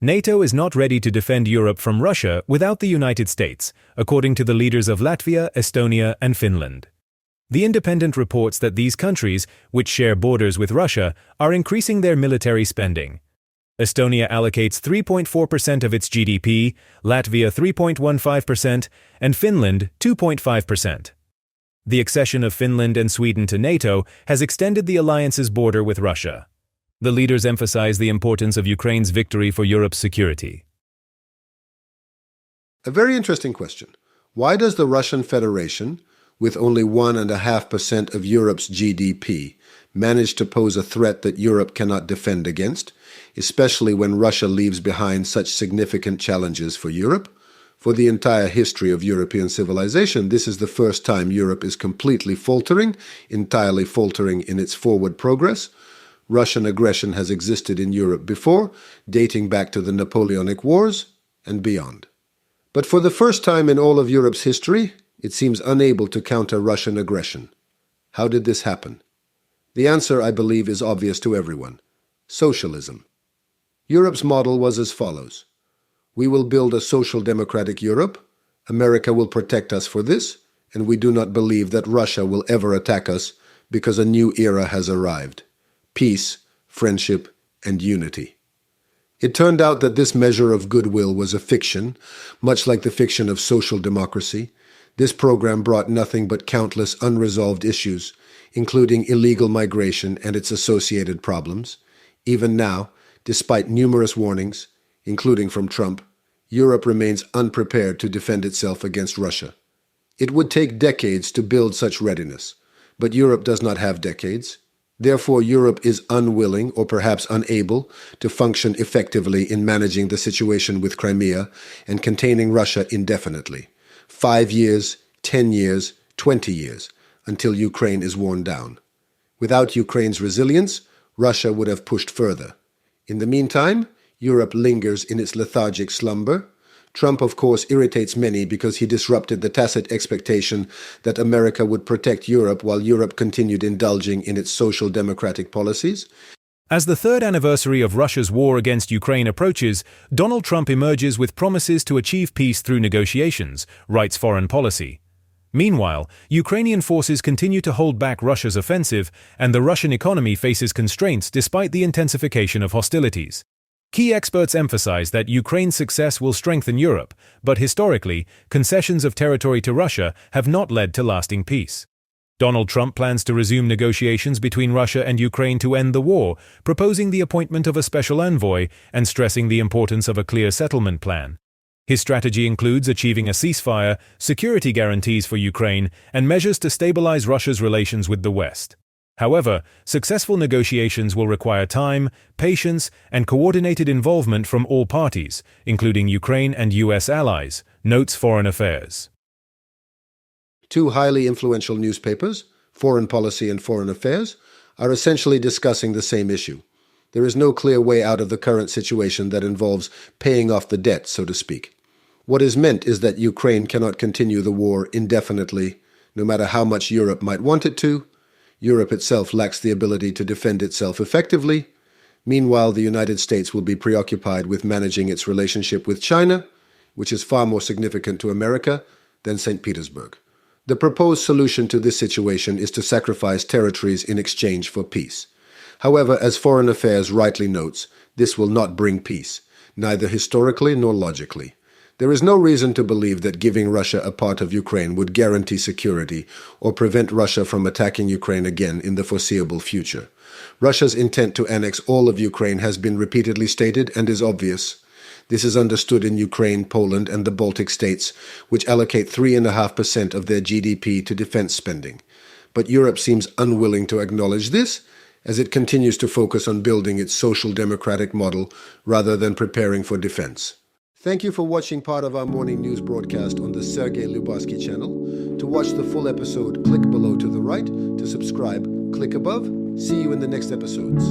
NATO is not ready to defend Europe from Russia without the United States, according to the leaders of Latvia, Estonia, and Finland. The Independent reports that these countries, which share borders with Russia, are increasing their military spending. Estonia allocates 3.4% of its GDP, Latvia 3.15%, and Finland 2.5%. The accession of Finland and Sweden to NATO has extended the alliance's border with Russia. The leaders emphasize the importance of Ukraine's victory for Europe's security. A very interesting question. Why does the Russian Federation, with only 1.5% of Europe's GDP, manage to pose a threat that Europe cannot defend against, especially when Russia leaves behind such significant challenges for Europe? For the entire history of European civilization, this is the first time Europe is completely faltering, entirely faltering in its forward progress. Russian aggression has existed in Europe before, dating back to the Napoleonic Wars and beyond. But for the first time in all of Europe's history, it seems unable to counter Russian aggression. How did this happen? The answer, I believe, is obvious to everyone. Socialism. Europe's model was as follows. We will build a social democratic Europe. America will protect us for this, and we do not believe that Russia will ever attack us because a new era has arrived. Peace, friendship, and unity. It turned out that this measure of goodwill was a fiction, much like the fiction of social democracy. This program brought nothing but countless unresolved issues, including illegal migration and its associated problems. Even now, despite numerous warnings, including from Trump, Europe remains unprepared to defend itself against Russia. It would take decades to build such readiness, but Europe does not have decades. Therefore, Europe is unwilling or perhaps unable to function effectively in managing the situation with Crimea and containing Russia indefinitely. 5 years, 10 years, 20 years, until Ukraine is worn down. Without Ukraine's resilience, Russia would have pushed further. In the meantime, Europe lingers in its lethargic slumber. Trump, of course, irritates many because he disrupted the tacit expectation that America would protect Europe while Europe continued indulging in its social democratic policies. As the third anniversary of Russia's war against Ukraine approaches, Donald Trump emerges with promises to achieve peace through negotiations, writes Foreign Policy. Meanwhile, Ukrainian forces continue to hold back Russia's offensive, and the Russian economy faces constraints despite the intensification of hostilities. Key experts emphasize that Ukraine's success will strengthen Europe, but historically, concessions of territory to Russia have not led to lasting peace. Donald Trump plans to resume negotiations between Russia and Ukraine to end the war, proposing the appointment of a special envoy and stressing the importance of a clear settlement plan. His strategy includes achieving a ceasefire, security guarantees for Ukraine, and measures to stabilize Russia's relations with the West. However, successful negotiations will require time, patience, and coordinated involvement from all parties, including Ukraine and U.S. allies, notes Foreign Affairs. Two highly influential newspapers, Foreign Policy and Foreign Affairs, are essentially discussing the same issue. There is no clear way out of the current situation that involves paying off the debt, so to speak. What is meant is that Ukraine cannot continue the war indefinitely, no matter how much Europe might want it to. Europe itself lacks the ability to defend itself effectively. Meanwhile, the United States will be preoccupied with managing its relationship with China, which is far more significant to America than St. Petersburg. The proposed solution to this situation is to sacrifice territories in exchange for peace. However, as Foreign Affairs rightly notes, this will not bring peace, neither historically nor logically. There is no reason to believe that giving Russia a part of Ukraine would guarantee security or prevent Russia from attacking Ukraine again in the foreseeable future. Russia's intent to annex all of Ukraine has been repeatedly stated and is obvious. This is understood in Ukraine, Poland, and the Baltic states, which allocate 3.5% of their GDP to defense spending. But Europe seems unwilling to acknowledge this, as it continues to focus on building its social democratic model rather than preparing for defense. Thank you for watching part of our morning news broadcast on the Sergey channel. To watch the full episode, click below to the right. To subscribe, click above. See you in the next episodes.